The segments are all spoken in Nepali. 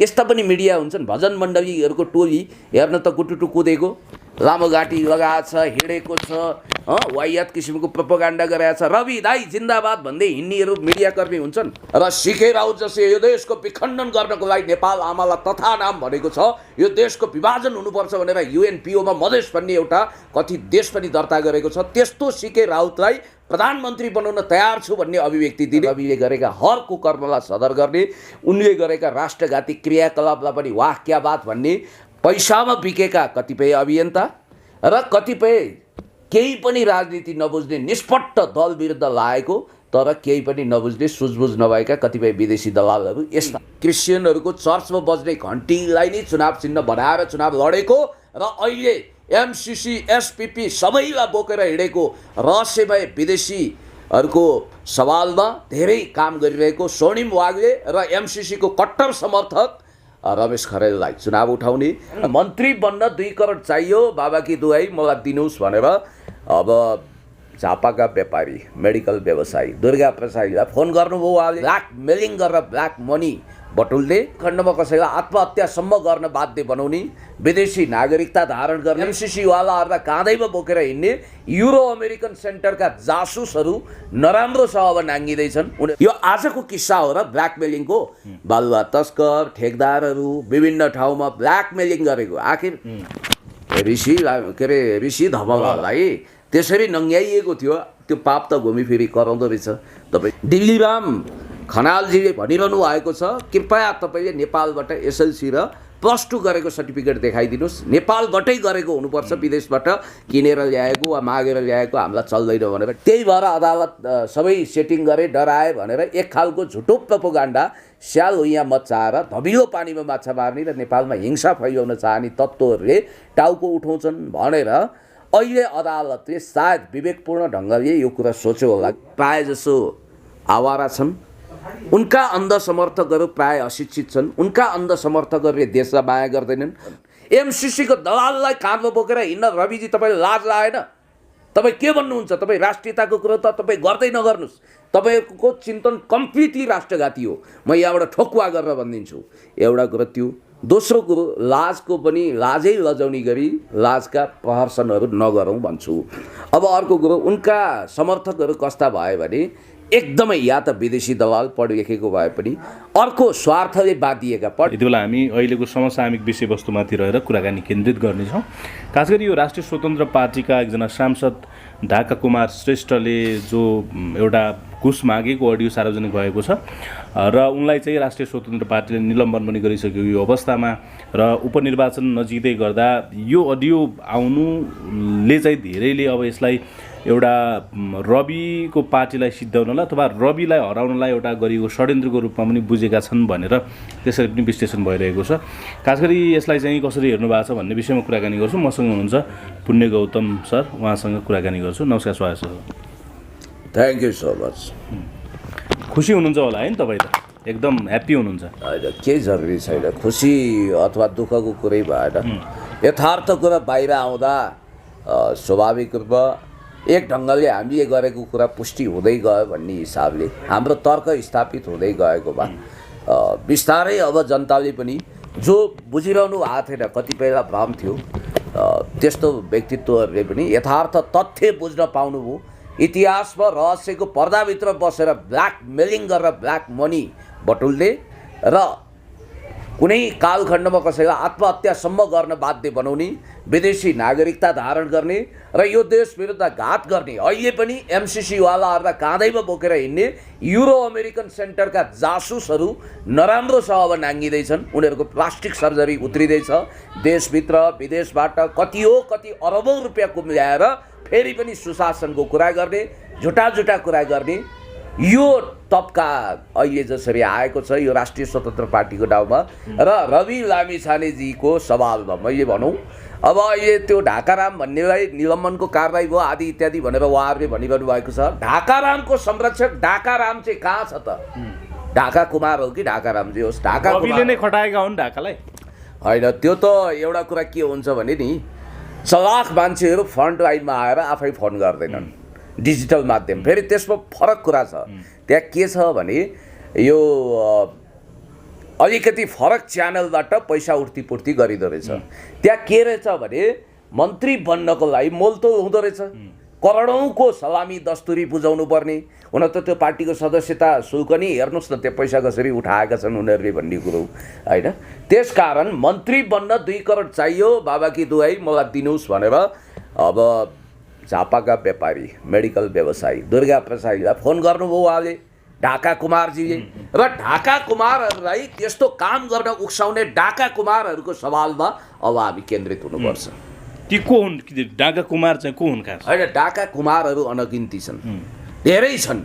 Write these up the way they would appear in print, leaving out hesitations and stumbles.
यस्ता पनि मिडिया हुन्छन्। भजन मण्डलीहरूको टोली हेर्न त गुटुटु कुदेको, लामो घाँटी लगाएको छ, हिँडेको छ, वाहियात किसिमको प्रोपोगन्डा गरेको छ, रवि दाई जिन्दाबाद भन्दै हिँड्नेहरू मिडियाकर्मी हुन्छन्। र सिके राउत जसले यो देशको विखण्डन गर्नको लागि नेपाल आमालाई तथा नाम भनेको छ, यो देशको विभाजन हुनुपर्छ भनेर युएनपिओमा मधेस भन्ने एउटा कति देश पनि दर्ता गरेको छ, त्यस्तो सिके राउतलाई प्रधानमन्त्री बनाउन तयार छु भन्ने अभिव्यक्ति दिने, रविले गरेका हर कुकर्मलाई सदर गर्ने, उनले गरेका राष्ट्रघाती क्रियाकलापलाई पनि वाह क्या बात भन्ने, पैसामा बिकेका कतिपय अभियन्ता र कतिपय केही पनि राजनीति नबुझ्ने निष्पट्ट दल विरुद्ध लागेको तर केही पनि नबुझ्ने सुझबुझ नभएका कतिपय विदेशी दलालहरू, यस्ता क्रिस्चियनहरूको चर्चमा बज्ने घन्टीलाई नै चुनाव चिन्ह बनाएर चुनाव लडेको र अहिले एमसिसी एसपिपी सबैलाई बोकेर हिँडेको रहस्यमय विदेशीहरूको सवालमा धेरै काम गरिरहेको स्वर्णिम वाग्ले र एमसिसीको कट्टर समर्थक रमेश खरेललाई चुनाव उठाउने, मन्त्री बन्न 2 करोड चाहियो बाबाकी दुहाई मलाई दिनुहोस् भनेर अब झापाका व्यापारी मेडिकल व्यवसायी दुर्गा प्रसादलाई फोन गर्नुभयो। उहाँले ब्ल्याकमेलिङ गरेर ब्ल्याक मनी बटुल्दै खण्डमा कसैलाई आत्महत्यासम्म गर्न बाध्य बनाउने, विदेशी नागरिकता धारण गर्ने, एमसिसीवालाहरूलाई काँधैमा बोकेर हिँड्ने युरो अमेरिकन सेन्टरका जासुसहरू नराम्रोसँग अब नाङ्गिँदैछन्। यो आजको किस्सा हो र ब्ल्याकमेलिङको। बालुवा तस्कर, ठेकदारहरू विभिन्न ठाउँमा ब्ल्याकमेलिङ गरेको। आखिर ऋषि धवलालाई त्यसरी नङ्ग्याइएको थियो, त्यो पाप त घुमिफिरी कराउँदो रहेछ। तपाईँ दिल्लीराम खनालजीले भनिरहनु भएको छ, कृपया तपाईँले नेपालबाट एसएलसी र +2 गरेको सर्टिफिकेट देखाइदिनुहोस्, नेपालबाटै गरेको हुनुपर्छ, विदेशबाट किनेर ल्याएको वा मागेर ल्याएको हामीलाई चल्दैन भनेर। त्यही भएर अदालत सबै सेटिङ गरे, डराए भनेर एक खालको झुटो प्रोपोगन्डा स्याल यहाँ मचाएर धमिलो पानीमा माछा मार्ने र नेपालमा हिंसा फैलाउन चाहने तत्त्वहरूले टाउको उठाउँछन् भनेर अहिले अदालतले सायद विवेकपूर्ण ढङ्गले यो कुरा सोच्यो होला। प्रायः जसो आवारा छन्, उनका अन्ध समर्थकहरू प्राय अशिक्षित छन्, उनका अन्ध समर्थकहरूले देशलाई माया गर्दैनन्। एमसिसीको दलाललाई काँधमा बोकेर हिँड्न रविजी तपाईँले लाज लागेन? तपाईँ के भन्नुहुन्छ? तपाईँ राष्ट्रियताको कुरो त तपाईँ गर्दै नगर्नुहोस्। तपाईँको चिन्तन कम्प्लिटली राष्ट्रघाती हो। म यहाँबाट ठोकुवा गरेर भनिदिन्छु। एउटा कुरो त्यो। दोस्रो कुरो, लाजको पनि लाजै लजाउने गरी लाजका प्रहर्सनहरू नगरौँ भन्छु। अब अर्को कुरो, उनका समर्थकहरू कस्ता भयो भने एकदमै या त विदेशी दलाल पढ लेखेको भए पनि अर्को स्वार्थले बाँधिएका यति बेला हामी अहिलेको समसामयिक विषयवस्तुमाथि रहेर कुराकानी केन्द्रित गर्नेछौँ। खास गरी यो राष्ट्रिय स्वतन्त्र पार्टीका एकजना सांसद ढाका कुमार श्रेष्ठले जो एउटा घुस मागेको अडियो सार्वजनिक भएको छ र उनलाई चाहिँ राष्ट्रिय स्वतन्त्र पार्टीले निलम्बन पनि गरिसक्यो यो अवस्थामा र उपनिर्वाचन नजिकै गर्दा यो अडियो आउनुले चाहिँ धेरैले अब यसलाई एउटा रविको पार्टीलाई सिद्ध्याउनलाई अथवा रविलाई हराउनलाई एउटा गरिएको षड्यन्त्रको रूपमा पनि बुझेका छन् भनेर त्यसरी पनि विश्लेषण भइरहेको छ। खास गरी यसलाई चाहिँ कसरी हेर्नु भएको छ भन्ने विषयमा कुराकानी गर्छु। मसँग हुनुहुन्छ पुण्य गौतम सर, उहाँसँग कुराकानी गर्छु। नमस्कार, स्वागत छ। Thank you so much. खुसी हुनुहुन्छ होला है तपाईँ त? एकदम ह्याप्पी हुनुहुन्छ? होइन, केही जरुरी छैन खुसी अथवा दुःखको कुरै भएन। यथार्थ कुरा बाहिर आउँदा स्वाभाविक रूपमा एक ढङ्गले हामीले गरेको कुरा पुष्टि हुँदै गयो भन्ने हिसाबले हाम्रो तर्क स्थापित हुँदै गएको भए बिस्तारै अब जनताले पनि जो बुझिरहनु भएको थिएन, कतिपयलाई भ्रम थियो, त्यस्तो व्यक्तित्वहरूले पनि यथार्थ तथ्य बुझ्न पाउनुभयो। इतिहासमा रहस्यको पर्दाभित्र बसेर ब्ल्याकमेलिङ गरेर ब्ल्याक मनी बटुल्ने र कुनै कालखण्डमा कसैलाई आत्महत्यासम्म गर्न बाध्य बनाउने, विदेशी नागरिकता धारण गर्ने र यो देश विरुद्ध घात गर्ने, अहिले पनि एमसिसीवालाहरूलाई काँधैमा बोकेर हिँड्ने युरो अमेरिकन सेन्टरका जासुसहरू नराम्रोसँग अब नाङ्गिँदैछन्। उनीहरूको प्लास्टिक सर्जरी उत्रिँदैछ। देशभित्र विदेशबाट कति अरबौँ रुपियाँ कुम्ल्याएर फेरि पनि सुशासनको कुरा गर्ने, झुटा कुरा गर्ने यो तबका अहिले जसरी आएको छ यो राष्ट्रिय स्वतन्त्र पार्टीको नाउँमा र रवि लामिछानेजीको सवालमा मैले भनौँ अब अहिले त्यो ढाकाराम भन्नेलाई निलम्बनको कारबाही भयो आदि इत्यादि भनेर उहाँहरूले भनिरहनु भएको छ। ढाकारामको संरक्षक ढाकाराम चाहिँ कहाँ छ त? ढाका कुमार हो कि ढाकारामजी होस्? ढाका कुमारले नै खटाएका हुन् ढाकालाई? होइन, त्यो त एउटा कुरा के हुन्छ भने नि चलाख मान्छेहरू फ्रन्ट लाइनमा आएर आफै फोन गर्दैनन्, डिजिटल माध्यम। फेरि त्यसमा फरक कुरा छ। त्यहाँ के छ भने यो अलिकति फरक च्यानलबाट पैसा उठ्तीपुर्ती गरिदो रहेछ। त्यहाँ के रहेछ भने मन्त्री बन्नको लागि मोलतोल हुँदो रहेछ, करोडौँको सलामी दस्तुरी बुझाउनु पर्ने। हुन त त्यो पार्टीको सदस्यता शुल्क नि हेर्नुहोस् न त्यो पैसा कसरी उठाएका छन् उनीहरूले भन्ने कुरो होइन। त्यसकारण मन्त्री बन्न 2 करोड चाहियो, बाबा कि दुहाई मलाई दिनुहोस् भनेर अब झापाका व्यापारी मेडिकल व्यवसायी दुर्गा प्रसादलाई फोन गर्नुभयो उहाँले, ढाका कुमारजीले। र ढाका कुमारहरूलाई त्यस्तो काम गर्न उक्साउने ढाका कुमारहरूको सवालमा अब हामी केन्द्रित हुनुपर्छ। ती को हुन्? ढाका कुमार चाहिँ को हुन् खास? होइन, ढाका कुमारहरू अनगिन्ती छन्, धेरै छन्,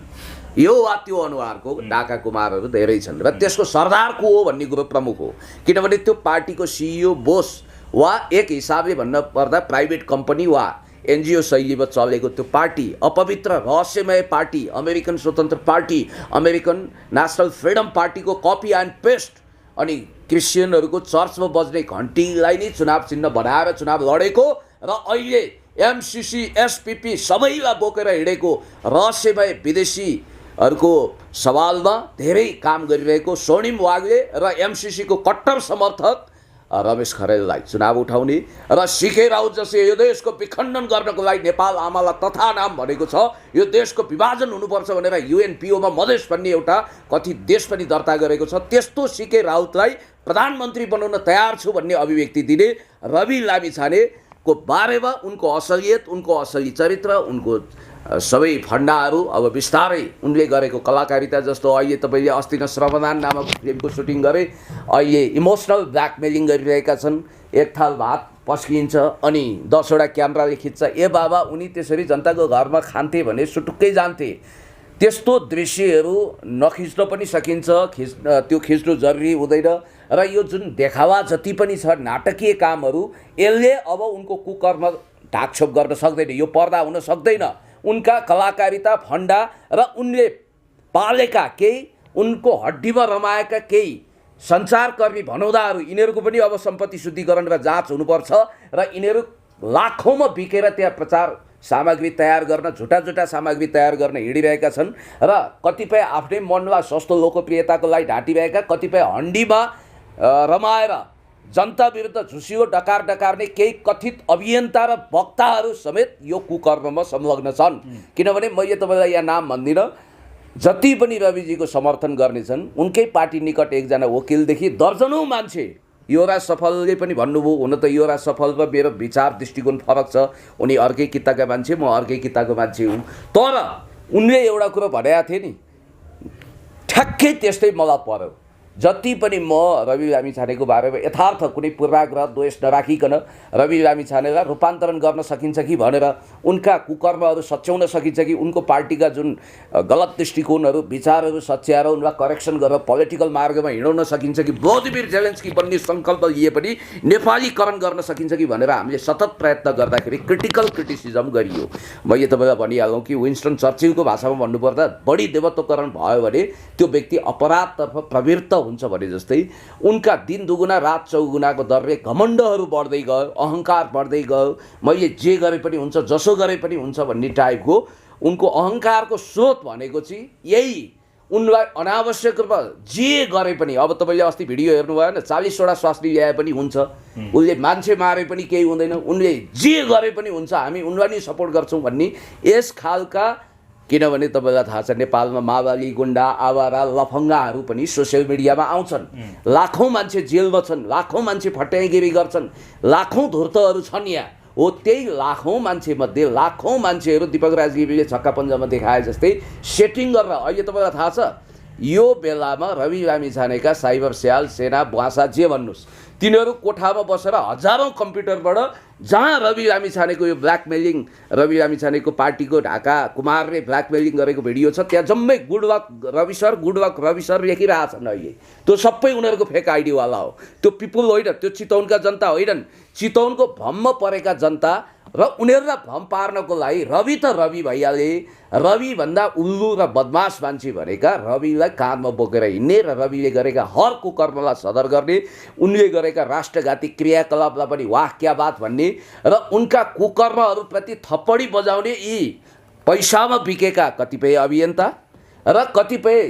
यो वा त्यो अनुहारको ढाका कुमारहरू धेरै छन्। र त्यसको सरदार को हो भन्ने कुरो प्रमुख हो, किनभने त्यो पार्टीको सिइओ बोस वा एक हिसाबले भन्न पर्दा प्राइभेट कम्पनी वा एनजिओ शैलीमा चलेको त्यो पार्टी, अपवित्र रहस्यमय पार्टी, अमेरिकन स्वतन्त्र पार्टी, अमेरिकन नेसनल फ्रिडम पार्टीको कपी एन्ड पेस्ट, अनि क्रिस्चियनहरूको चर्चमा बज्ने घन्टीलाई नै चुनाव चिन्ह बनाएर चुनाव लडेको र अहिले एमसिसी एसपिपी सबैलाई बोकेर हिँडेको रहस्यमय विदेशीहरूको सवालमा धेरै काम गरिरहेको स्वर्णिम वाग्ले र एमसिसीको कट्टर समर्थक रमेश खरेललाई चुनाव उठाउने र सिके राउत जसले यो देशको विखण्डन गर्नको लागि नेपाल आमालाई तथा नाम भनेको छ, यो देशको विभाजन हुनुपर्छ भनेर युएनपिओमा मधेस भन्ने एउटा कति देश पनि दर्ता गरेको छ, त्यस्तो सिके राउतलाई प्रधानमन्त्री बनाउन तयार छु भन्ने अभिव्यक्ति दिने रवि लामिछानेको बारेमा उनको असलियत, उनको असली चरित्र, उनको सबै फन्डाहरू अब बिस्तारै उनले गरेको कलाकारिता, जस्तो अहिले तपाईँले अस्ति नै श्रवदान नामक फिल्मको सुटिङ गरे, अहिले इमोसनल ब्ल्याकमेलिङ गरिरहेका छन्, एक थाल भात पस्किन्छ अनि 10 वटा क्यामेराले खिच्छ, ए बाबा उनी त्यसरी जनताको घरमा खान्थे भने सुटुक्कै जान्थे। त्यस्तो दृश्यहरू नखिच्न पनि सकिन्छ, त्यो खिच्नु जरुरी हुँदैन। र यो जुन देखावा जति पनि छ नाटकीय कामहरू, यसले अब उनको कुकर्म ढाकछोप गर्न सक्दैन, यो पर्दा हुन सक्दैन। उनका कलाकारिता फन्डा र उनले पालेका केही, उनको हड्डीमा रमाएका केही सञ्चारकर्मी भनौदाहरू, यिनीहरूको पनि अब सम्पत्ति शुद्धिकरण र जाँच हुनुपर्छ। र यिनीहरू लाखौँमा बिकेर त्यहाँ प्रचार सामग्री तयार गर्न, झुटा सामग्री तयार गर्न हिँडिरहेका छन् र कतिपय आफ्नै मनलाई सस्तो लोकप्रियताको लागि ढाँटिरहेका, कतिपय हन्डीमा रमाएर जनता विरुद्ध झुसियो डकारने केही कथित अभियन्ता र वक्ताहरू समेत यो कुकर्ममा संलग्न छन्। किनभने मैले तपाईँलाई यहाँ नाम भन्दिनँ, जति पनि रविजीको समर्थन गर्नेछन् उनकै पार्टी निकट एकजना वकिलदेखि दर्जनौँ मान्छे, युवराज सफलले पनि भन्नुभयो, हुन त युवराज सफल र मेरो विचार दृष्टिकोण फरक छ, उनी अर्कै किताका मान्छे, म अर्कै किताको मान्छे हुँ, तर उनले एउटा कुरो भनेका थिए नि, ठ्याक्कै त्यस्तै मलाई पर्यो। जति पनि म रवि लामिछानेको बारेमा यथार्थ कुनै पूर्वाग्रह द्वेष नराखिकन रवि लामिछानेलाई रूपान्तरण गर्न सकिन्छ कि भनेर, उनका कुकर्महरू सच्याउन सकिन्छ कि, उनको पार्टीका जुन गलत दृष्टिकोणहरू विचारहरू सच्याएर उनलाई करेक्सन गरेर पोलिटिकल मार्गमा हिँडाउन सकिन्छ कि, भ्लादिमिर जेलेन्स्की बन्ने सङ्कल्प लिए पनि नेपालीकरण गर्न सकिन्छ कि भनेर हामीले सतत प्रयत्न गर्दाखेरि क्रिटिकल क्रिटिसिजम गरियो। मैले तपाईँलाई भनिहालौँ कि विन्स्टन चर्चिलको भाषामा भन्नुपर्दा बढी देवत्वकरण भयो भने त्यो व्यक्ति अपराधतर्फ प्रवृत्त हुन्छ भने जस्तै उनका दिन दुगुना रात चौगुनाको दरले घमण्डहरू बढ्दै गयो, अहङ्कार बढ्दै गयो, मैले जे गरे पनि हुन्छ, जसो गरे पनि हुन्छ भन्ने टाइपको उनको अहङ्कारको स्रोत भनेको चाहिँ यही, उनलाई अनावश्यक रूपमा जे गरे पनि, अब तपाईँले अस्ति भिडियो हेर्नुभयो न, 40 वटा स्वास्नी ल्याए पनि हुन्छ, उसले मान्छे मारे पनि केही हुँदैन, उनले जे गरे पनि हुन्छ, हामी उनलाई नै सपोर्ट गर्छौँ भन्ने यस खालका, किनभने तपाईँलाई थाहा छ नेपालमा माओवादी गुन्डा आवारा लफङ्गाहरू पनि सोसियल मिडियामा आउँछन्, लाखौँ मान्छे जेलमा छन्, लाखौँ मान्छे फट्याइगिरी गर्छन्, लाखौँ धुर्तहरू छन् यहाँ, हो त्यही लाखौँ मान्छे मध्ये लाखौँ मान्छेहरू दीपक राजगिरीले छक्का पन्जामा देखाए जस्तै सेटिङ गरेर, अहिले तपाईँलाई थाहा छ यो बेलामा रवि लामिछानेका साइबर स्याल, सेना, बुवासा जे भन्नुहोस्, तिनीहरू कोठामा बसेर हजारौँ कम्प्युटरबाट जहाँ रवि लामिछानेको यो ब्ल्याकमेलिङ, रवि लामिछानेको पार्टीको ढाका कुमारले ब्ल्याकमेलिङ गरेको भिडियो छ, त्यहाँ जम्मै गुड वक रवि सर लेखिरहेछन् अहिले, त्यो सबै उनीहरूको फेक आइडीवाला हो, त्यो पिपुल होइन, त्यो चितवनका जनता होइनन्, चितवनको भ्रममा परेका जनता र उनीहरूलाई भ्रम पार्नको लागि रवि त रवि भइहाले, रविभन्दा उल्लु र बदमास मान्छे भनेका रविलाई काँधमा बोकेर हिँड्ने र रविले गरेका हर कुकर्मलाई सदर गर्ने, उनले गरेका राष्ट्रघाती क्रियाकलापलाई पनि वाह क्या बात भन्ने र उनका कुकर्महरूप्रति थप्पडी बजाउने यी पैसामा बिकेका कतिपय अभियन्ता र कतिपय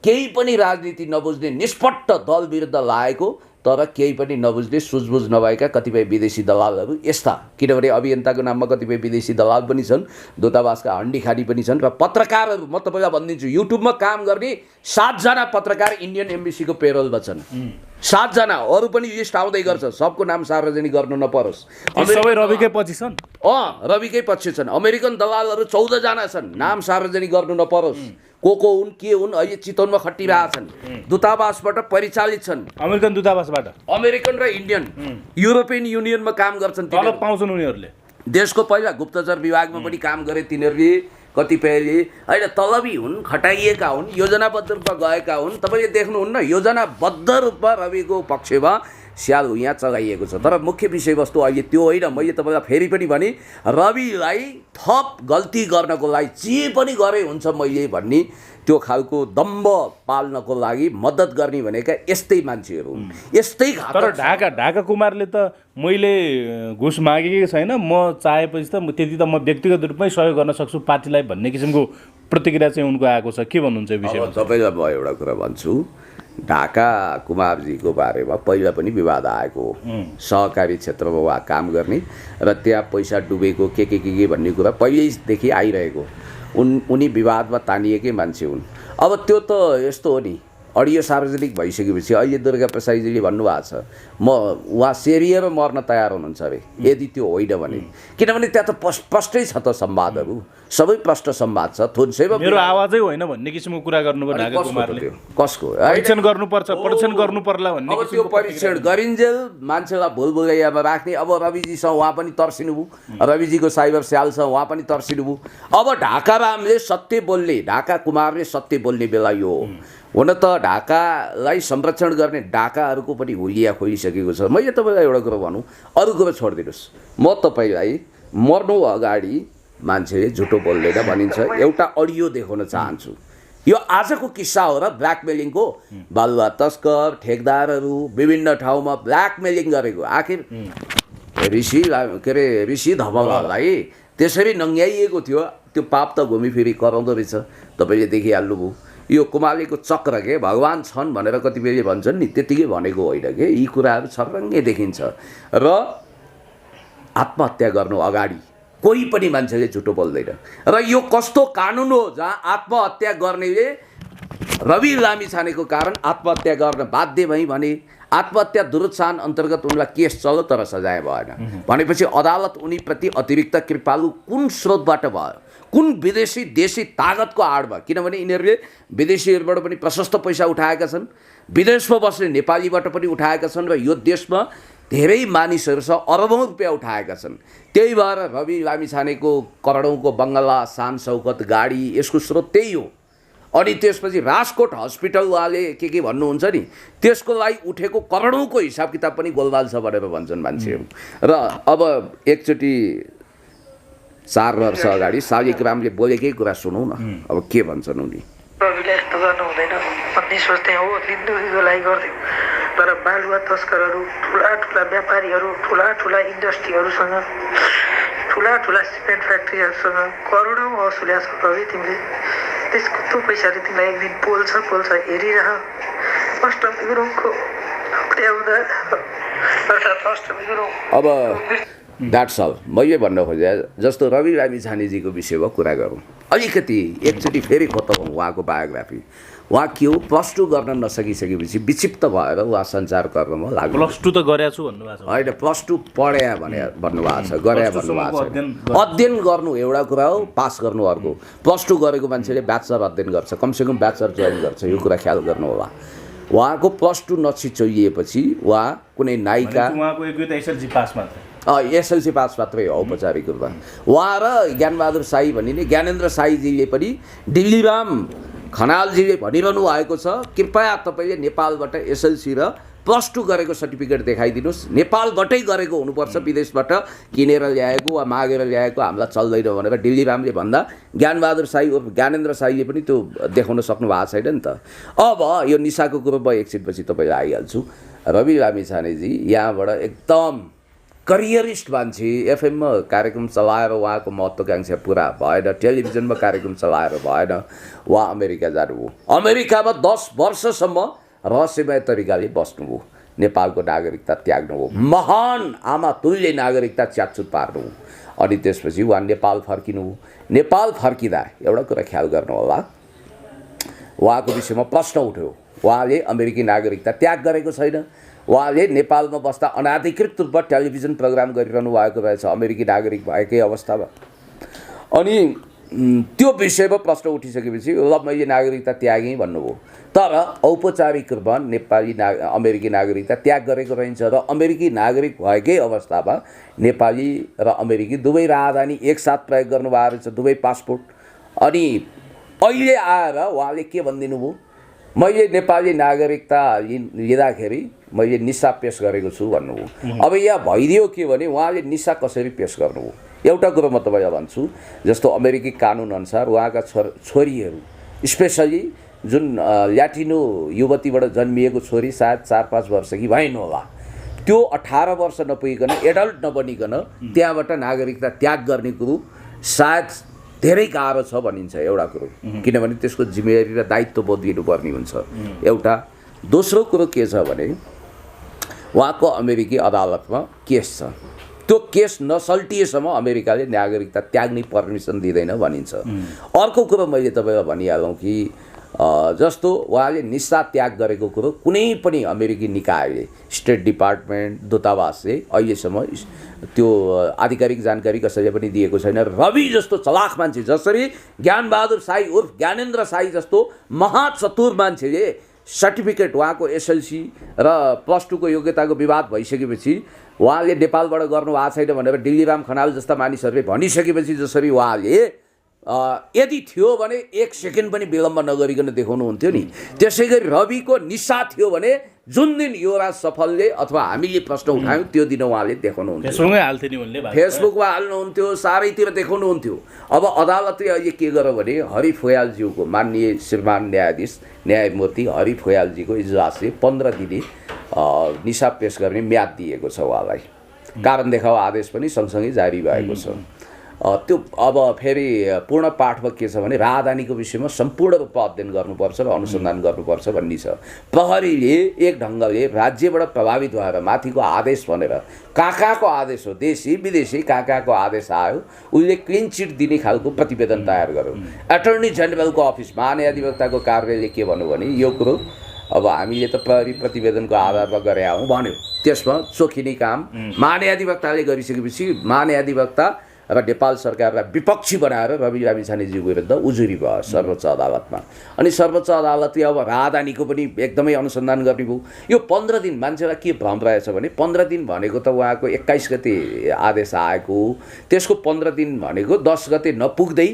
केही पनि राजनीति नबुझ्ने निष्पट्ट दल विरुद्ध लागेको तर केही पनि नबुझ्ने सुझबुझ नभएका कतिपय विदेशी दलालहरू यस्ता, किनभने अभियन्ताको नाममा कतिपय विदेशी दलाल पनि छन्, दूतावासका हन्डी खानी पनि छन् र पत्रकारहरू, म तपाईँलाई भनिदिन्छु, युट्युबमा काम गर्ने 7 जना पत्रकार इन्डियन एम्बेसीको पेरोलमा छन्। 7 जना, अरू पनि लिस्ट आउँदै गर्छ, सबको नाम सार्वजनिक गर्नु नपरोस्। सबै रविकै पछि छन्। रविकै पछि छन्। अमेरिकन दलालहरू 14 जना छन्, नाम सार्वजनिक गर्नु नपरोस्। को हुन्, के हुन्, अहिले चितवनमा खटिरहेछन्, दूतावासबाट परिचालित छन्। अमेरिकन दूतावासबाट, अमेरिकन र इन्डियन, युरोपियन युनियनमा काम गर्छन्। तलब पाउँछन् उनीहरूले। देशको पहिला गुप्तचर विभागमा पनि काम गरे तिनीहरूले, कतिपयले होइन तलबी हुन्, खटाइएका हुन्, योजनाबद्ध रूपमा गएका हुन्। तपाईँले देख्नुहुन्न, योजनाबद्ध रूपमा रविको पक्षमा स्याल यहाँ चलाइएको छ। तर मुख्य विषयवस्तु अहिले त्यो होइन। मैले तपाईँलाई फेरि पनि भने, रविलाई थप गल्ती गर्नको लागि जे पनि गरे हुन्छ मैले भन्ने त्यो खालको दम्ब पाल्नको लागि मद्दत गर्ने भनेका यस्तै मान्छेहरू हुन्, यस्तै घातक। तर ढाका कुमारले त मैले घुस मागेकै छैन, म चाहेपछि त त्यति त म व्यक्तिगत रूपमै सहयोग गर्न सक्छु पार्टीलाई भन्ने किसिमको प्रतिक्रिया चाहिँ उनको आएको छ। के भन्नुहुन्छ यो विषयमा? तपाईँलाई म एउटा कुरा भन्छु, ढाका कुमारजीको बारेमा पहिला पनि विवाद आएको हो। सहकारी क्षेत्रमा उहाँ काम गर्ने र त्यहाँ पैसा डुबेको के भन्ने कुरा पहिल्यैदेखि आइरहेको। उनी विवादमा तानिएकै मान्छे हुन्। अब त्यो त यस्तो हो नि, अडियो सार्वजनिक भइसकेपछि अहिले दुर्गा प्रसादजीले भन्नुभएको छ उहाँ सेरिएर मर्न तयार हुनुहुन्छ अरे, यदि त्यो होइन भने। किनभने त्यहाँ त प्रष्टै छ त, संवादहरू सबै प्रष्ट संवाद छ। थुन्सेमा मेरो आवाजै होइन भन्ने किसिमको कुरा गर्नुभयो ढाका कुमारले। कसको परीक्षण गर्नुपर्छ, परीक्षण गर्नु पर्ला भन्ने। अब त्यो परीक्षण गरिन्जेल मान्छेलाई भुलभुलैयामा राख्ने। अब रविजीसँग उहाँ पनि तर्सिनुभयो, रविजीको साइबर स्यालसँग उहाँ पनि तर्सिनुभयो। अब ढाका रामले सत्य बोल्ने, ढाका कुमारले सत्य बोल्ने बेला यो हो। हुन त ढाकालाई संरक्षण गर्ने ढाकाहरूको पनि हुलिया खोलिसकेको छ। मैले तपाईँलाई एउटा कुरो भनौँ, अरू कुरो छोडिदिनुहोस्, म तपाईँलाई मर्नु अगाडि मान्छेले झुटो बोल्दैन भनिन्छ, एउटा अडियो देखाउन चाहन्छु। यो आजको किस्सा हो र ब्ल्याकमेलिङको। बालुवा तस्कर, ठेकदारहरू विभिन्न ठाउँमा ब्ल्याकमेलिङ गरेको। आखिर ऋषि धवलालाई त्यसरी नङ्ग्याइएको थियो। त्यो पाप त घुमिफिरी कराउँदो रहेछ, तपाईँले देखिहाल्नुभयो। यो कुमालेको चक्र के भगवान् छन् भनेर कतिपयले भन्छन् नि, त्यतिकै भनेको होइन के। यी कुराहरू छर्रङ्गै देखिन्छ। र आत्महत्या गर्नु अगाडि कोही पनि मान्छेले झुटो बोल्दैन। र यो कस्तो कानुन हो जहाँ आत्महत्या गर्नेले रवि लामिछानेको कारण आत्महत्या गर्न बाध्य भई भने आत्महत्या दुरुत्साहन अन्तर्गत उनलाई केस चल्यो तर सजाय भएन भनेपछि अदालत उनीप्रति अतिरिक्त कृपालु कुन स्रोतबाट भयो, कुन विदेशी देशी तागतको आडमा? किनभने यिनीहरूले विदेशीहरूबाट पनि प्रशस्त पैसा उठाएका छन्, विदेशमा बस्ने नेपालीबाट पनि उठाएका छन् र यो देशमा धेरै मानिसहरूसँग अरबौँ रुपियाँ उठाएका छन्। त्यही भएर रवि लामिछानेको करोडौँको बङ्गला, शान शौकत, गाडी, यसको स्रोत त्यही हो। अनि त्यसपछि राजकोट हस्पिटलवाले के भन्नुहुन्छ नि, त्यसको लागि उठेको करोडौँको हिसाब किताब पनि गोलमाल छ भनेर भन्छन् मान्छेहरू। र अब एकचोटि 4 वर्ष अगाडि शालिग्रामले बोलेकै कुरा सुनौँ न, अब के भन्छन् उनी। रविले यस्तो गर्नु हुँदैन भन्ने सोच्थे हो, जिन्दगीको लागि गर्थ्यो। तर बालुवा तस्करहरू, ठुला ठुला व्यापारीहरू, ठुला ठुला इन्डस्ट्रीहरूसँग, ठुला ठुला सिमेन्ट फ्याक्ट्रीहरूसँग करोडौँ वसुल्या छ रवि। तिमीले त्यसको त्यो पैसाले तिमीलाई एक दिन पोल्छ हेरिरह। अष्टमी गुरुङको ल्याउँदा अष्टमी गुरुङ अब द्याट्स अल। मैले भन्न खोजेँ जस्तो रवि लामिछानेजीको विषयमा कुरा गरौँ अलिकति, एकचोटि फेरि खोतौँ उहाँको बायोग्राफी। उहाँ के हो, +2 गर्न नसकिसकेपछि विक्षिप्त भएर उहाँ सञ्चारकर्ममा लाग्नु। +2 त गरेको छु भन्नुभएको छ होइन, +2 पढ्या भने भन्नुभएको छ, गरे भन्नुभएको छ। अध्ययन गर्नु एउटा कुरा हो, पास गर्नु अर्को। +2 गरेको मान्छेले ब्याचलर अध्ययन गर्छ, कमसेकम ब्याचलर जोइन गर्छ, यो कुरा ख्याल गर्नु होला। उहाँको +2 नछिचोइएपछि उहाँ कुनै नायिका, उहाँको एक एसएलसी पास मात्र, एसएलसी पास मात्रै हो औपचारिक रूपमा। उहाँ र ज्ञानबहादुर साई भनिने ज्ञानेन्द्र साईजीले पनि दिल्लीराम खनालजीले भनिरहनु भएको छ, कृपया तपाईँले नेपालबाट एसएलसी र +2 गरेको सर्टिफिकेट देखाइदिनुहोस्। नेपालबाटै गरेको हुनुपर्छ, विदेशबाट किनेर ल्याएको वा मागेर ल्याएको हामीलाई चल्दैन भनेर दिल्लीरामले भन्दा ज्ञानबहादुर साई उर्फ ज्ञानेन्द्र साईले पनि त्यो देखाउन सक्नु भएको छैन नि त। अब यो निसाको कुरो म एकछिनपछि तपाईँलाई आइहाल्छु। रवि लामिछानेजी यहाँबाट एकदम करियरिस्ट मान्छे एफएममा कार्यक्रम चलाएर उहाँको महत्त्वाकांक्षा पुरा भएन, टेलिभिजनमा कार्यक्रम चलाएर भएन, उहाँ अमेरिका जानुभयो। अमेरिकामा 10 वर्षसम्म रहस्यमय तरिकाले बस्नुभयो, नेपालको नागरिकता त्याग्नुभयो, महान आमा तुल्य नागरिकता च्यातचुत पार्नुभयो। अनि त्यसपछि उहाँ नेपाल फर्किनुभयो। नेपाल फर्किँदा एउटा कुरा ख्याल गर्नु होला, उहाँको विषयमा प्रश्न उठ्यो, उहाँले अमेरिकी नागरिकता त्याग गरेको छैन, उहाँले नेपालमा बस्दा अनाधिकृत रूपमा टेलिभिजन प्रोग्राम गरिरहनु भएको रहेछ अमेरिकी नागरिक भएकै अवस्थामा। अनि त्यो विषयमा प्रश्न उठिसकेपछि ल मैले नागरिकता त्यागेँ भन्नुभयो। तर औपचारिक रूपमा अमेरिकी नागरिकता त्याग गरेको रहन्छ र अमेरिकी नागरिक भएकै अवस्थामा नेपाली र अमेरिकी दुवै राजधानी एकसाथ प्रयोग गर्नुभएको रहेछ, दुवै पासपोर्ट। अनि अहिले आएर उहाँले के भनिदिनु भयो, मैले नेपाली नागरिकता लिँदाखेरि मैले निसा पेश गरेको छु भन्नुभयो। अब यहाँ भइदियो के भने उहाँले निसा कसरी पेश गर्नुभयो। एउटा कुरो म तपाईँलाई भन्छु, जस्तो अमेरिकी कानुन अनुसार उहाँका छोरीहरू स्पेसली जुन ल्याटिनो युवतीबाट जन्मिएको छोरी सायद 4-5 वर्ष कि भएन होला, त्यो 18 वर्ष नपुगिकन एडल्ट नबनिकन त्यहाँबाट नागरिकता त्याग गर्ने कुरो सायद धेरै गाह्रो छ भनिन्छ। एउटा कुरो किनभने त्यसको जिम्मेवारी र दायित्व बोध लिनुपर्ने हुन्छ एउटा। दोस्रो कुरो के छ भने उहाँको अमेरिकी अदालतमा केस छ, त्यो केस नसल्टिएसम्म अमेरिकाले नागरिकता त्याग्ने पर्मिसन दिँदैन भनिन्छ। अर्को कुरो मैले तपाईँलाई भनिहालौँ कि जस्तो उहाँले निसा त्याग गरेको कुरो कुनै पनि अमेरिकी निकायले, स्टेट डिपार्टमेन्ट, दूतावासले अहिलेसम्म त्यो आधिकारिक जानकारी कसैले पनि दिएको छैन। रवि जस्तो चलाख मान्छे, जसरी ज्ञानबहादुर साई उर्फ ज्ञानेन्द्र साई जस्तो महाचतुर मान्छेले सर्टिफिकेट उहाँको एसएलसी र +2 को योग्यताको विवाद भइसकेपछि उहाँले नेपालबाट गर्नु भएको छैन भनेर डिल्लीराम खनाल जस्ता मानिसहरूले भनिसकेपछि जसरी उहाँले यदि थियो भने 1 सेकेन्ड पनि विलम्ब नगरिकन देखाउनुहुन्थ्यो नि, त्यसै गरी रविको निसा थियो भने जुन दिन युवराज सफलले अथवा हामीले प्रश्न उठायौँ त्यो दिन उहाँले देखाउनुहुन्थ्यो, फेसबुकमा हाल्नुहुन्थ्यो, सारैतिर देखाउनुहुन्थ्यो। अब अदालतले अहिले के गर्यो भने हरि फोयालज्यूको, माननीय श्रीमान न्यायाधीश न्यायमूर्ति हरि फोयालजीको इजलासले 15 दिने निसा पेश गर्ने म्याद दिएको छ उहाँलाई। कारण देखाउ आदेश पनि सँगसँगै जारी भएको छ। त्यो अब फेरि पूर्ण पाठमा के छ भने राजधानीको विषयमा सम्पूर्ण रूपमा अध्ययन गर्नुपर्छ र अनुसन्धान गर्नुपर्छ भन्ने छ। प्रहरीले एक ढङ्गले राज्यबाट प्रभावित भएर माथिको आदेश भनेर कहाँको आदेश हो, देशी विदेशी कहाँको आदेश आयो, उसले क्लिन चिट दिने खालको प्रतिवेदन तयार गर्यो। एटर्नी जेनरलको अफिस, महान्यायाधिवक्ताको कार्यालयले के भन्यो भने यो कुरो अब हामीले त प्रहरी प्रतिवेदनको आधारमा गरे हौँ भन्यो। त्यसमा चोखिने काम महान्यायाधिवक्ताले गरिसकेपछि महान्यायाधिवक्ता र नेपाल सरकारलाई विपक्षी बनाएर रवि लामिछानेजी विरुद्ध उजुरी भयो सर्वोच्च अदालतमा। अनि सर्वोच्च अदालतले अब राजधानीको पनि एकदमै अनुसन्धान गर्ने भयो। यो 15 दिन मान्छेलाई के भ्रम रहेछ भने 15 दिन भनेको त उहाँको 21 गते आदेश आएको, त्यसको 15 दिन भनेको 10 गते नपुग्दै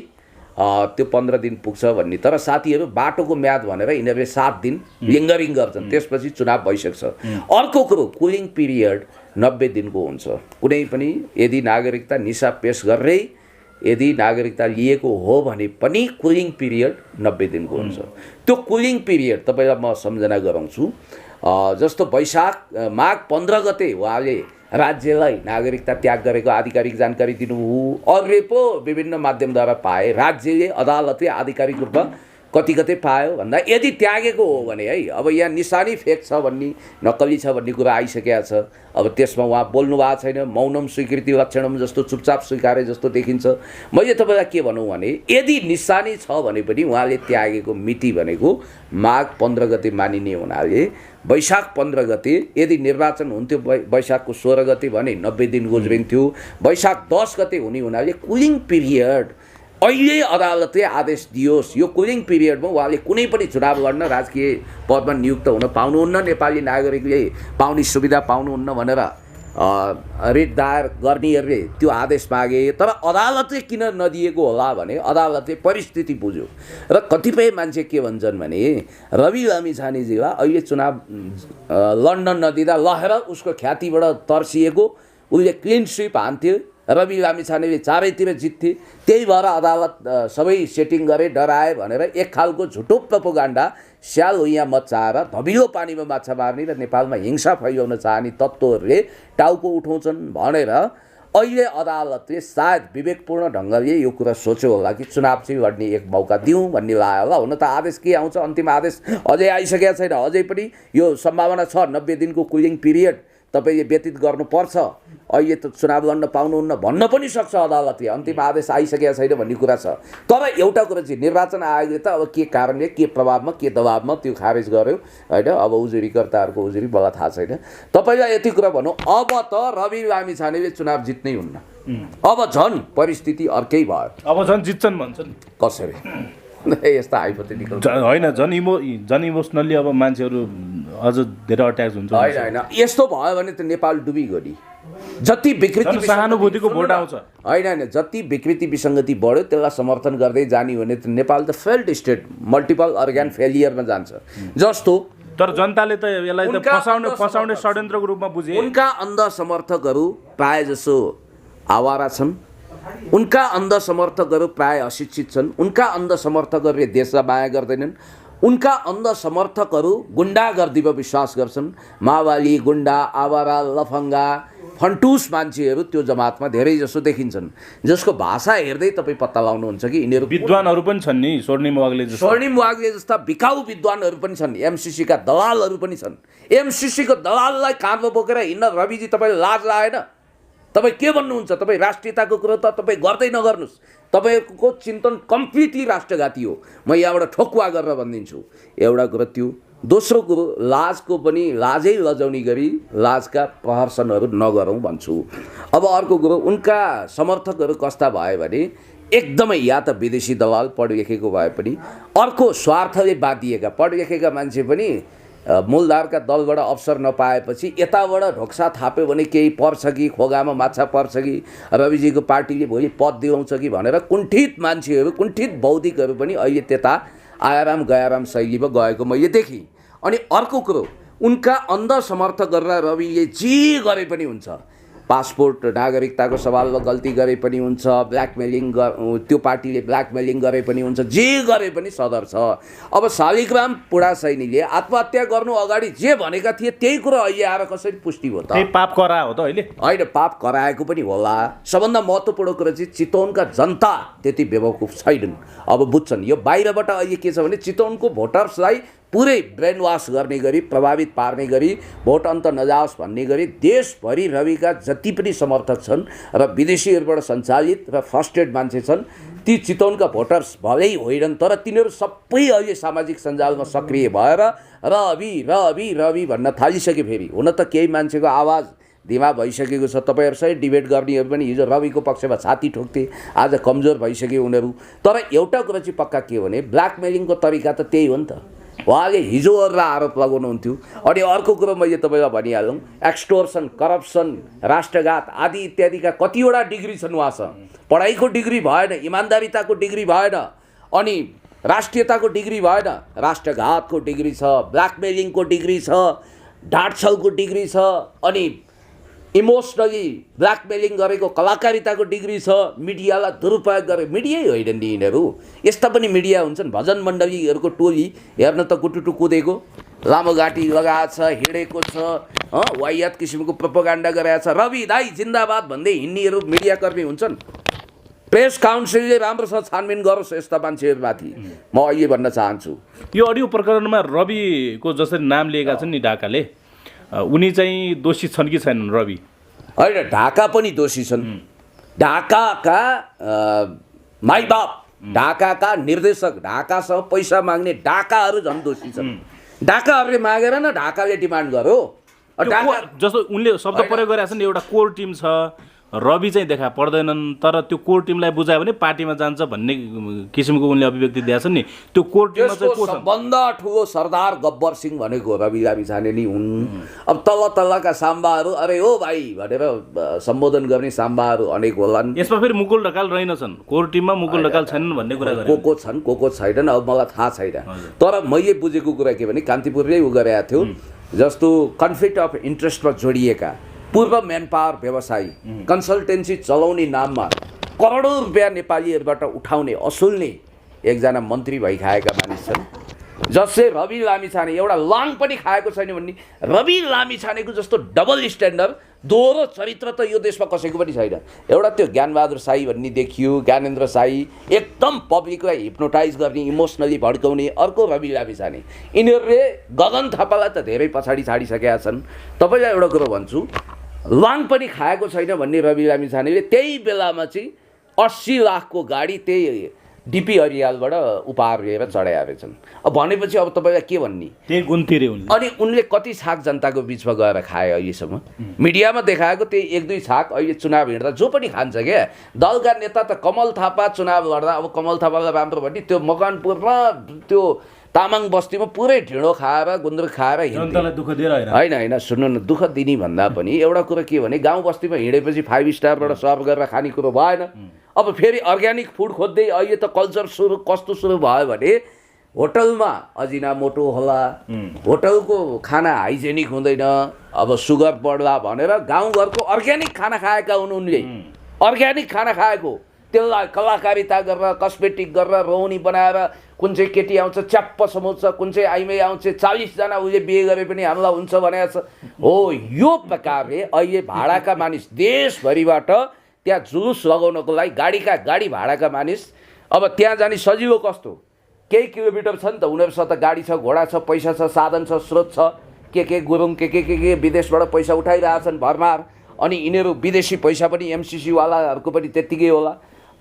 त्यो 15 दिन पुग्छ भन्ने। तर साथीहरू बाटोको म्याद भनेर यिनीहरूले 7 दिन लिङ्गरिङ गर्छन्, त्यसपछि चुनाव भइसक्छ। अर्को कुरो कुलिङ पिरियड 90 दिनको हुन्छ। कुनै पनि यदि नागरिकता निसा पेश गर्दै यदि नागरिकता लिएको हो भने पनि कुलिङ पिरियड 90 दिनको हुन्छ। त्यो कुलिङ पिरियड तपाईँलाई म सम्झना गराउँछु। जस्तो माघ 15 गते उहाँले राज्यलाई नागरिकता त्याग गरेको आधिकारिक जानकारी दिनुभयो। अरूले पो विभिन्न माध्यमद्वारा पाए, राज्यले अदालतले आधिकारिक रूपमा कति कतै पायो भन्दा यदि त्यागेको हो भने है, अब यहाँ निशानी फेक छ भन्ने, नक्कली छ भन्ने कुरा आइसकेको छ। अब त्यसमा उहाँ बोल्नु भएको छैन, मौनम स्वीकृति लक्षणम जस्तो चुपचाप स्वीकारे जस्तो देखिन्छ। मैले तपाईँलाई के भनौँ भने यदि निशानी छ भने पनि उहाँले त्यागेको मिति भनेको माघ 15 गते मानिने हुनाले वैशाख 15 गते यदि निर्वाचन हुन्थ्यो वैशाखको 16 गते भने 90 दिन गुज्रिन्थ्यो। वैशाख 10 गते हुने हुनाले कुलिङ पिरियड अहिले अदालतले आदेश दियोस्, यो कुलिङ पिरियडमा उहाँले कुनै पनि चुनाव लड्न, राजकीय पदमा नियुक्त हुन पाउनुहुन्न, नेपाली नागरिकले पाउने सुविधा पाउनुहुन्न भनेर रिट दायर गर्नेहरूले त्यो आदेश मागे। तर अदालतले किन नदिएको होला भने अदालतले परिस्थिति बुझ्यो। र कतिपय मान्छे के भन्छन् भने रवि लामिछानेजीलाई अहिले चुनाव लड्न नदिँदा लहेर उसको ख्यातिबाट तर्सिएको, उसले क्लिन स्विप हान्थ्यो रवि लामिछानेले चारैतिर जित्थे। त्यही भएर अदालत सबै सेटिङ गरे, डराए भनेर एक खालको झुटो प्रोपोगन्डा स्याल यहाँ मचाएर धमिलो पानीमा माछा मार्ने र नेपालमा हिंसा फैलाउन चाहने तत्त्वहरूले टाउको उठाउँछन् भनेर अहिले अदालतले सायद विवेकपूर्ण ढङ्गले यो कुरा सोच्यो होला कि चुनाव चाहिँ लड्ने एक मौका दिउँ भन्ने लाग्यो होला। हुन त आदेश के आउँछ, अन्तिम आदेश अझै आइसकेको छैन। अझै पनि यो सम्भावना छ 90 दिनको कुलिङ पिरियड तपाईँले व्यतीत गर्नुपर्छ, अहिले त चुनाव लड्न पाउनुहुन्न भन्न पनि सक्छ अदालतले। अन्तिम आदेश आइसकेको छैन भन्ने कुरा छ। तर एउटा कुरा चाहिँ निर्वाचन आयोगले त अब के कारणले, के प्रभावमा, के दबावमा त्यो खारेज गर्यो होइन। अब उजुरीकर्ताहरूको उजुरी मलाई थाहा छैन। तपाईँलाई यति कुरा भनौँ, अब त रवि लामिछानेले चुनाव जित्नै हुन्न। अब झन् परिस्थिति अर्कै भयो। अब झन् जित्छन् भन्छन् कसरी यस्ता हाइपोथेटिकल होइन, झन् इमोसनल्ली अब मान्छेहरू अझ धेरै अट्याच हुन्छ। होइन यस्तो भयो भने त नेपाल डुबिगयो नि। जति विकृति सहानुभूतिको भोट आउँछ। होइन जति विकृति विसङ्गति बढ्यो त्यसलाई समर्थन गर्दै जाने भने त नेपाल त फेल्ड स्टेट, मल्टिपल अर्ग्यान फेलियरमा जान्छ। जस्तो तर जनताले त यसलाई त फसाउने षड्यन्त्रको रूपमा बुझे। उनका अन्ध समर्थकहरू प्राय जसो आवारा छन्, उनका अन्ध समर्थकहरू प्राय अशिक्षित छन्, उनका अन्ध समर्थकहरूले देशलाई माया गर्दैनन्, उनका अन्ध समर्थकहरू गुन्डागर्दीमा विश्वास गर्छन्। माओवादी, गुन्डा, आवारा, लफङ्गा, फन्टुस मान्छेहरू त्यो जमातमा धेरै जसो देखिन्छन्, जसको भाषा हेर्दै तपाईँ पत्ता लगाउनुहुन्छ कि यिनीहरू विद्वानहरू पनि छन् नि। स्वर्णिम वाग्ले जस्ता बिकाउ विद्वानहरू पनि छन्, एमसिसीका दलालहरू पनि छन्। एमसिसीको दलाललाई काँधमा बोकेर हिँड्न रविजी तपाईँले लाज लागेन? तपाईँ के भन्नुहुन्छ? तपाईँ राष्ट्रियताको कुरो त तपाईँ गर्दै नगर्नुहोस्। तपाईँको चिन्तन कम्प्लिटली राष्ट्रघाती हो। म यहाँबाट ठोकुवा गरेर भनिदिन्छु। एउटा कुरो त्यो। दोस्रो कुरो, लाजको पनि लाजै लजाउने गरी लाजका प्रहर्सनहरू नगरौँ भन्छु। अब अर्को कुरो, उनका समर्थकहरू कस्ता भयो भने एकदमै या त विदेशी दलाल पढ लेखेको भए पनि, अर्को स्वार्थले बाँधिएका पढ लेखेका मान्छे पनि मूलधारका दलबाट अवसर नपाएपछि यताबाट ढोक्सा थाप्यो भने केही पर्छ कि, खोगामा माछा पर्छ कि, रविजीको पार्टीले भोलि पद दिलाउँछ कि भनेर कुण्ठित मान्छेहरू, कुण्ठित बौद्धिकहरू पनि अहिले त्यता आयाराम गयाराम शैलीमा गएको मैले देखेँ। अनि अर्को कुरो, उनका अन्ध समर्थक गरेर रविले जे गरे पनि हुन्छ, पासपोर्ट नागरिकताको सवालमा गल्ती गरे पनि हुन्छ, ब्ल्याकमेलिङ त्यो पार्टीले ब्ल्याकमेलिङ गरे पनि हुन्छ, जे गरे पनि सदर छ। अब शालिग्राम पुडासैनीले आत्महत्या गर्नु अगाडि जे भनेका थिए त्यही कुरो अहिले आएर कसरी पुष्टि भयो त? पाप करायो हो त अहिले? होइन, पाप कराएको पनि होला। सबभन्दा महत्त्वपूर्ण कुरा चाहिँ चितवनका जनता त्यति बेवकुफ छैनन्, अब बुझ्छन्। यो बाहिरबाट अहिले के छ भने चितवनको भोटर्सलाई पुरै ब्रेन वास गर्ने गरी, प्रभावित पार्ने गरी, भोट अन्त नजाओस् भन्ने गरी देशभरि रविका जति पनि समर्थक छन् र विदेशीहरूबाट सञ्चालित र फ्रस्ट्रेट मान्छे छन्, ती चितवनका भोटर्स भलै होइनन्, तर तिनीहरू सबै अहिले सामाजिक सञ्जालमा सक्रिय भएर रवि रवि रवि भन्न थालिसके। फेरि हुन त केही मान्छेको आवाज धिमा भइसकेको छ। तपाईँहरूसँग डिबेट गर्नेहरू पनि हिजो रविको पक्षमा छाती ठोक्थे, आज कमजोर भइसक्यो उनीहरू। तर एउटा कुरा चाहिँ पक्का के हो भने ब्ल्याकमेलिङको तरिका त त्यही हो नि त। उहाँले हिजोहरूलाई आरोप लगाउनुहुन्थ्यो। अनि अर्को कुरो मैले तपाईँलाई भनिहालौँ, एक्सटोर्सन, करप्सन, राष्ट्रघात आदि इत्यादिका कतिवटा डिग्री छन् उहाँसँग। पढाइको डिग्री भएन, इमान्दारिताको डिग्री भएन, अनि राष्ट्रियताको डिग्री भएन, राष्ट्रघातको डिग्री छ, ब्ल्याकमेलिङको डिग्री छ, ढाँटछलको डिग्री छ, अनि इमोसनली ब्ल्याकमेलिङ गरेको कलाकारिताको डिग्री छ, मिडियालाई दुरुपयोग गरे। मिडियै होइन नि यिनीहरू, यस्ता पनि मिडिया हुन्छन्। भजन मण्डलीहरूको टोली हेर्न त कुटुटु कुदेको, लामो घाँटी लगाएको छ, हिँडेको छ, वाहियात किसिमको प्रोपोगन्डा गरेको छ, रवि दाई जिन्दाबाद भन्दै हिँड्नेहरू मिडियाकर्मी हुन्छन्। प्रेस काउन्सिलले राम्रोसँग छानबिन गरोस् यस्ता मान्छेहरूमाथि, म अहिले भन्न चाहन्छु। यो अडियो प्रकरणमा रविको जसरी नाम लिएका छन् नि ढाकाले, उनी चाहिँ दोषी छन् कि छैनन्? रवि होइन, ढाका पनि दोषी छन्। ढाकाका माइबाप, ढाकाका निर्देशक, ढाकासँग पैसा माग्ने ढाकाहरू झन् दोषी छन्। ढाकाहरूले मागेर न ढाकाले डिमान्ड गर्यो। जस्तो उनले शब्द प्रयोग गरेका छन्, एउटा कोर टिम छ, रवि चाहिँ देखा पर्दैनन्, तर त्यो कोर टिमलाई बुझायो भने पार्टीमा जान्छ भन्ने किसिमको उनले अभिव्यक्ति दिएका छन् नि। त्यो कोर टिममा चाहिँ को छ? सबभन्दा ठुलो सरदार गब्बर सिंह भनेको रवि लामिछाने नि हुन्। अब तल तलका साम्बाहरू अरे हो भाइ भनेर सम्बोधन गर्ने साम्बाहरू अनेक होलान्। यसमा फेरि मुकुल ढकाल रहेनछन्, कोर टिममा मुकुल ढकाल छैनन् भन्ने कुरा गरे। को छन्, को छैनन्, अब मलाई थाहा छैन। तर मैले बुझेको कुरा के भने कान्तिपुरले उ गरेका थियो, जस्तो कन्फ्लिक्ट अफ इन्ट्रेस्टमा जोडिएका पूर्व म्यान पावर व्यवसायी कन्सल्टेन्सी चलाउने नाममा करोडौँ रुपियाँ नेपालीहरूबाट उठाउने असुल्ने एकजना मन्त्री भइखाएका मानिस छन्, जसले रवि लामिछाने एउटा लाङ पनि खाएको छैन भन्ने रवि लामिछानेको जस्तो डबल स्ट्यान्डर्ड दोहोरो चरित्र त यो देशमा कसैको पनि छैन। एउटा त्यो ज्ञानबहादुर साई भन्ने देखियो, ज्ञानेन्द्र साई एकदम पब्लिकलाई हिप्नोटाइज गर्ने, इमोसनली भड्काउने, अर्को रवि लामिछाने। यिनीहरूले गगन थापालाई त धेरै पछाडि छाडिसकेका छन्। तपाईँलाई एउटा कुरो भन्छु, लाङ पनि खाएको छैन भन्ने रवि लामिछानेले त्यही बेलामा चाहिँ 80 लाखको गाडी त्यही डिपी हरियालबाट उपहार लिएर चढाएका छन्। अब भनेपछि अब तपाईँलाई के भन्ने, त्यही गुन्तिरे उनले। अनि उनले कति छाक जनताको बिचमा गएर खाए अहिलेसम्म? मिडियामा देखाएको त्यही 1-2 छाक अहिले चुनाव हिँड्दा जो पनि खान्छ क्या। दलका नेता त कमल थापा चुनाव लड्दा अब कमल थापालाई राम्रो भन्ने त्यो मकवानपुरमा त्यो तामाङ बस्तीमा पुरै ढिँडो खाएर गुन्द्रुक खाएर जनतालाई दुःख दिएर होइन सुन्नु न, दुःख दिने भन्दा पनि एउटा कुरो के भने गाउँ बस्तीमा हिँडेपछि 5 स्टारबाट सर्भ गरेर खाने कुरो भएन। अब फेरि अर्ग्यानिक फुड खोज्दै अहिले त कल्चर कस्तो सुरु भयो भने होटलमा अजिनामोटो होला, होटलको खाना हाइजेनिक हुँदैन, अब सुगर बढ्ला भनेर गाउँघरको अर्ग्यानिक खाना खाएका हुन् उनले। अर्ग्यानिक खाना खाएको त्यसलाई कलाकारिता गरेर कस्मेटिक गरेर रोनी बनाएर कुन चाहिँ केटी आउँछ च्याप्प समाउँछ, कुन चाहिँ आइमै आउँछ 40 जना उसले बिहे गरे पनि हामीलाई हुन्छ भनेको छ। हो यो प्रकारले अहिले भाडाका मानिस देशभरिबाट त्यहाँ जुलुस लगाउनको लागि गाडी भाडाका मानिस अब त्यहाँ जाने सजिलो कस्तो, केही किलोमिटर छ नि त, उनीहरूसँग त गाडी छ, घोडा छ, पैसा छ, साधन छ, स्रोत छ, के गुरुङ के विदेशबाट पैसा उठाइरहेछन् भरमार। अनि यिनीहरू विदेशी पैसा पनि एमसिसी वालाहरूको पनि त्यत्तिकै होला।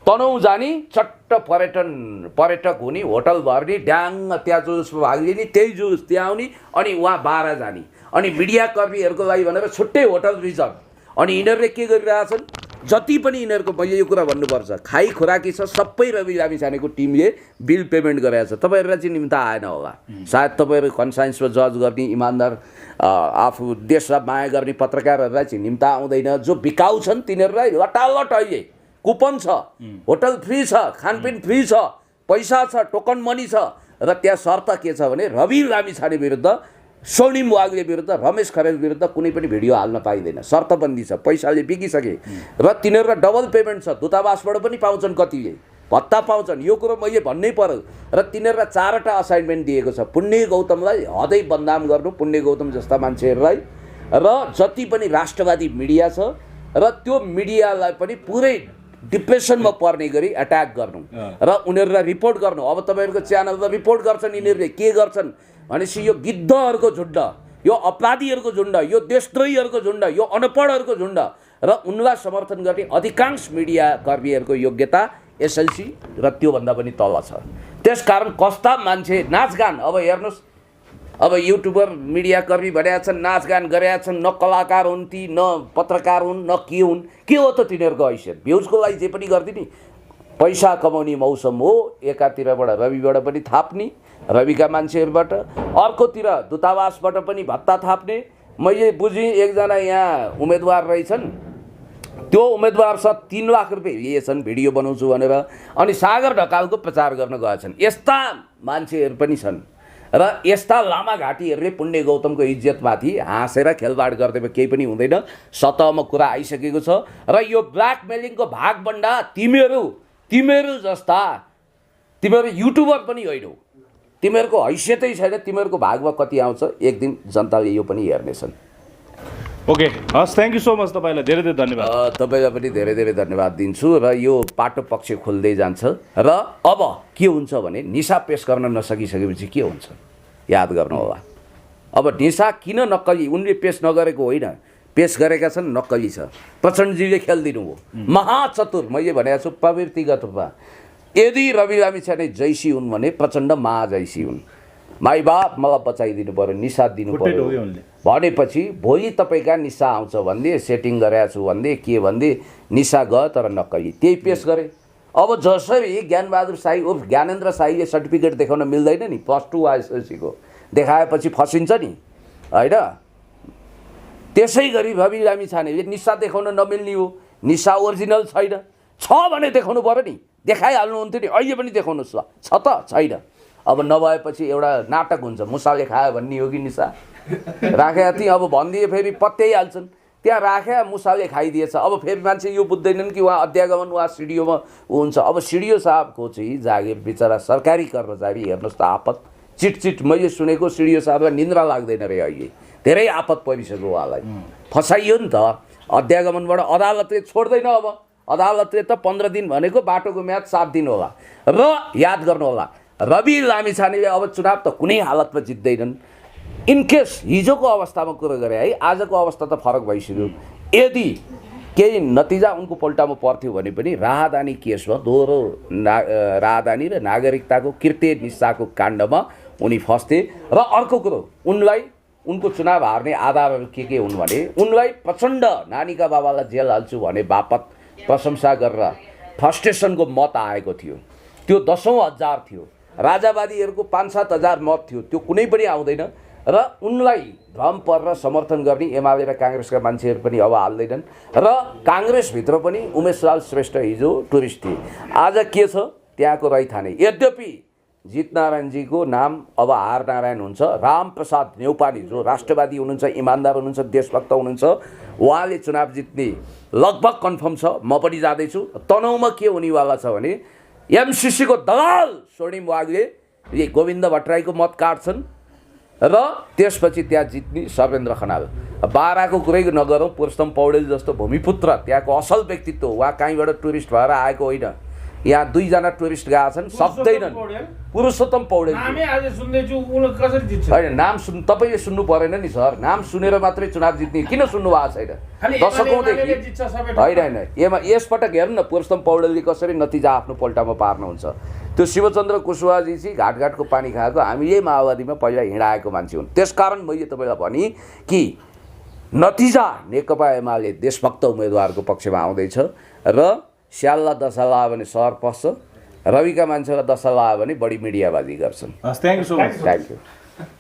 तनहुँ जाने चट्ट पर्यटक हुने, होटल भर्ने, ड्याङ त्यहाँ जुलुसमा भाग लिने, त्यही जुलुस त्यहाँ आउने, अनि उहाँ बाह्र जाने, अनि मिडिया कर्मीहरूको लागि भनेर छुट्टै होटल रिजर्भ। अनि यिनीहरूले के गरिरहेछन्, जति पनि यिनीहरूको मैले यो कुरा भन्नुपर्छ, खाइ खुराकी छ सबै रवि लामिछानेको टिमले बिल पेमेन्ट गरेको छ। तपाईँहरूलाई चाहिँ निम्ता आएन होला, सायद तपाईँहरू कन्साइन्समा जज गर्ने इमान्दार आफू देशलाई माया गर्ने पत्रकारहरूलाई चाहिँ निम्ता आउँदैन। जो बिकाउ छन् तिनीहरूलाई लटालट अहिले कुपन छ, होटल फ्री छ, खानपिन फ्री छ, पैसा छ, टोकन मनी छ। र त्यहाँ शर्त के छ भने रवि लामिछाने विरुद्ध, स्वर्णिम वाग्ले विरुद्ध, रमेश खरेल विरुद्ध कुनै पनि भिडियो हाल्न पाइँदैन। शर्तबन्दी छ, पैसाले बिकिसके र तिनीहरूलाई डबल पेमेन्ट छ, दूतावासबाट पनि पाउँछन्, कतिले भत्ता पाउँछन्। यो कुरो मैले भन्नै पर्यो। र तिनीहरूलाई 4वटा असाइनमेन्ट दिएको छ, पुण्य गौतमलाई हदै बदनाम गर्नु, पुण्य गौतम जस्ता मान्छेहरूलाई, र जति पनि राष्ट्रवादी मिडिया छ र त्यो मिडियालाई पनि पुरै डिप्रेसनमा पर्ने गरी एट्याक गर्नु र उनीहरूलाई रिपोर्ट गर्नु। अब तपाईँहरूको च्यानलमा रिपोर्ट गर्छन् यिनीहरूले के गर्छन् भनेपछि यो गिद्धहरूको झुन्ड, यो अपराधीहरूको झुन्ड, यो देशद्रोहीहरूको झुन्ड, यो अनपढहरूको झुन्ड र उनलाई समर्थन गर्ने अधिकांश मिडिया कर्मीहरूको योग्यता एसएलसी र त्योभन्दा पनि तल छ। त्यसकारण कस्ता मान्छे नाचगान, अब हेर्नुहोस्, अब युट्युबर मिडिया कर्मी भनेका छन्, नाचगान गरेका छन्, न कलाकार हुन् ती, न पत्रकार हुन्, न के हुन्, के हो त तिनीहरूको हैसियत? भ्युजको लागि जे पनि गरिदिने, पैसा कमाउने मौसम हो। एकातिरबाट रविबाट पनि थाप्ने, रविका मान्छेहरूबाट, अर्कोतिर दूतावासबाट पनि भत्ता थाप्ने। मैले बुझेँ एकजना यहाँ उम्मेदवार रहेछन्, त्यो उम्मेदवारसँग 3 लाख रुपियाँ लिएछन् भिडियो बनाउँछु भनेर, अनि सागर ढकालको प्रचार गर्न गएछन्। यस्ता मान्छेहरू पनि छन् र यस्ता लामाघाटीहरूले पुण्य गौतमको इज्जतमाथि हाँसेर खेलबाड गर्दैमा केही पनि हुँदैन। सतहमा कुरा आइसकेको छ र यो ब्ल्याकमेलिङको भागभण्डा तिमीहरू जस्ता, तिमीहरू युट्युबर पनि होइनौ, तिमीहरूको हैसियतै छैन, तिमीहरूको भागमा कति आउँछ एक दिन जनताले यो पनि हेर्नेछन्। ओके, हस्, थ्याङ्क यू सो मच। तपाईँलाई धेरै धेरै धन्यवाद। तपाईँलाई पनि धेरै धेरै धन्यवाद दिन्छु। र यो पाटो पक्ष खुल्दै जान्छ र अब के हुन्छ भने निशा पेस गर्न नसकिसकेपछि के हुन्छ याद गर्नु होला। अब निशा किन नक्कली, उनले पेस नगरेको होइन, पेस गरेका छन्, नक्कली छ। प्रचण्डजीले खेलिदिनु हो, महाचतुर। मैले भनेको छु प्रवृत्तिगत रूपमा यदि रवि लामिछाने जैसी हुन् भने प्रचण्ड महाजैसी हुन्। माई बाप मलाई बचाइदिनु पऱ्यो, निशा दिनु पऱ्यो भनेपछि भोलि तपाईँका निशा आउँछ भन्दै सेटिङ गरेको छु भन्दै के भन्दै निशा गयो तर नक्कली, त्यही पेस गरे। अब जसरी ज्ञानबहादुर साई उर्फ ज्ञानेन्द्र साईले सर्टिफिकेट देखाउन मिल्दैन नि, +2 एसएलसीको देखाएपछि फसिन्छ नि होइन, त्यसै गरी रवि लामिछानेले निशा देखाउन नमिल्ने हो। निशा ओरिजिनल छैन, छ भने देखाउनु पऱ्यो नि, देखाइहाल्नुहुन्थ्यो नि, अहिले पनि देखाउनुहोस्, छ त छैन। अब नभएपछि एउटा नाटक हुन्छ, मुसाले खायो भन्ने हो कि निशा राखेका थिएँ, अब भनिदिए फेरि पत्याइहाल्छन्। त्यहाँ राखे मुसाले खाइदिएछ। अब फेरि मान्छे यो बुझ्दैनन् कि उहाँ अध्यागमन उहाँ सिडिओमा ऊ हुन्छ। अब सिडिओ साहबको चाहिँ जागिर बिचरा सरकारी कर्मचारी हेर्नुहोस् त आपत चिटचिट मैले सुनेको सिडिओ साहबलाई निन्द्रा लाग्दैन रे अहिले, धेरै आपत परिसक्यो उहाँलाई, फसाइयो नि त अध्यागमनबाट। अदालतले छोड्दैन, अब अदालतले त 15 दिन भनेको बाटोको म्याद 7 दिन होला। र याद गर्नु होला रवि लामिछानेले अब चुनाव त कुनै हालतमा जित्दैनन्। इनकेस हिजोको अवस्थामा कुरो गरे है, आजको अवस्था त फरक भइसक्यो। यदि केही नतिजा उनको पल्टामा पर्थ्यो भने पनि राहदानी केसमा दोहोरो राहदानी र नागरिकताको कृत्य निस्साको काण्डमा उनी फस्थे। र अर्को कुरो उनलाई उनको चुनाव हार्ने आधारहरू के हुन् भने उनलाई प्रचण्ड नानीका बाबालाई जेल हाल्छु भने बापत प्रशंसा गरेर फ्रस्ट्रेसनको मत आएको थियो। त्यो 10औं हजार थियो। राजावादीहरूको 5-7 हजार मत थियो, त्यो कुनै पनि आउँदैन। र उनलाई भ्रम परेर समर्थन गर्ने एमाले र काङ्ग्रेसका मान्छेहरू पनि अब हाल्दैनन्। र काङ्ग्रेसभित्र पनि उमेशलाल श्रेष्ठ हिजो टुरिस्ट थिए, आज के छ त्यहाँको रैथाने। यद्यपि जितनारायणजीको नाम अब आर नारायण हुन्छ। रामप्रसाद न्यौपाने जो राष्ट्रवादी हुनुहुन्छ, इमान्दार हुनुहुन्छ, देशभक्त हुनुहुन्छ, उहाँले चुनाव जित्ने लगभग कन्फर्म छ। म पनि जाँदैछु। तनहुँमा के हुनेवाला छ भने एमसिसीको दलाल स्वर्णिम वाग्ले गोविन्द भट्टराईको मत काट्छन् र त्यसपछि त्यहाँ जित्ने सर्वेन्द्र खनाल। बाराको कुरै नगरौँ, पुरुषोत्तम पौडेल जस्तो भूमिपुत्र त्यहाँको असल व्यक्तित्व, उहाँ कहीँबाट टुरिस्ट भएर आएको होइन। यहाँ 2 जना टुरिस्ट गएका छन्, सक्दैनन्। पुरुषोत्तम पौडेल होइन, नाम तपाईँले सुन्नु परेन नि सर, नाम सुनेर मात्रै चुनाव जित्ने किन सुन्नु भएको छैन दशकौँदेखि? होइन यसपटक हेर्नु न पुरुषोत्तम पौडेलले कसरी नतिजा आफ्नो पल्टामा पार्नुहुन्छ। त्यो शिवचन्द्र कुशवाहाजी चाहिँ घाटघाटको पानी खाएको, हामीले माओवादीमा पहिला हिँडाएको मान्छे हुन्। त्यसकारण मैले तपाईँलाई भने कि नतिजा नेकपा एमाले देशभक्त उम्मेदवारको पक्षमा आउँदैछ। र स्याललाई दशा लगायो भने सहर पस्छ, रविका मान्छेलाई दशा लगायो भने बढी मिडियाबाजी गर्छन्। Thank you so much. Thank you.